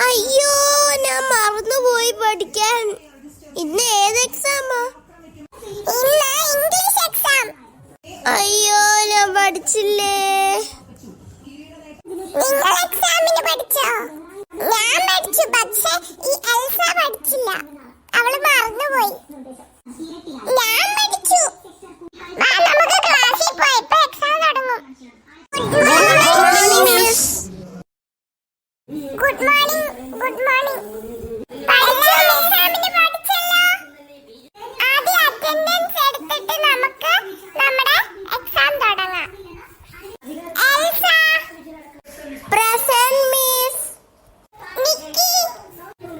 അയ്യോ, ഞാൻ മറന്നുപോയി പഠിക്കാൻ. ഇന്ന് ഏത് എക്സാമാ? English exam. അയ്യോ, ഞാൻ പഠിച്ചില്ലേ. നിങ്ങൾ എക്സാമിന് പഠിച്ചോ? ഞാൻ പഠിച്ചു, പക്ഷേ ഈ എൽസ പഠിച്ചില്ല. അവള് മറന്നുപോയി. ഞാൻ പഠിച്ചു. നമുക്ക് ക്ലാസ്സിൽ പോയി. ഇപ്പൊ എക്സാം തുടങ്ങും. Good morning. Good morning. എക്സാമിന് പഠിച്ചല്ലോ. ആദ്യം അറ്റൻഡൻസ് എടുത്തിട്ട് നമുക്ക് നമ്മുടെ എക്സാം തുടങ്ങാം. Elsa present miss. Nikki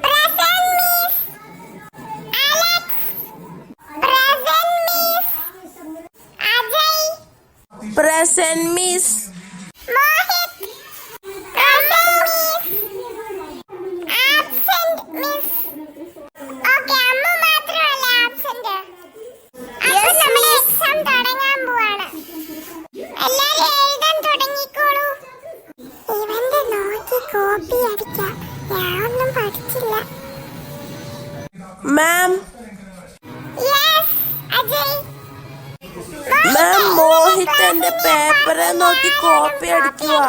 present miss. Alex present miss. Ajay present miss. Mohit present miss. Absent miss. Okay, അമ്മ മാത്രമല്ല ആബ്സെന്റ്. അപ്പോൾ നമ്മുടെ എക്സാം തുടങ്ങാൻ പോവാണ്. എല്ലാവരും എഴുതാൻ തുടങ്ങിക്കോളൂ. ഇവന്റെ നോക്കി കോപ്പി അടിക്കാം. ഞാനൊന്നും പഠിച്ചില്ല. മാം. യെസ് അജയ്. മാം, മോഹിത് എന്റെ പേപ്പറെ നോക്കി കോപ്പി അടിക്കുക.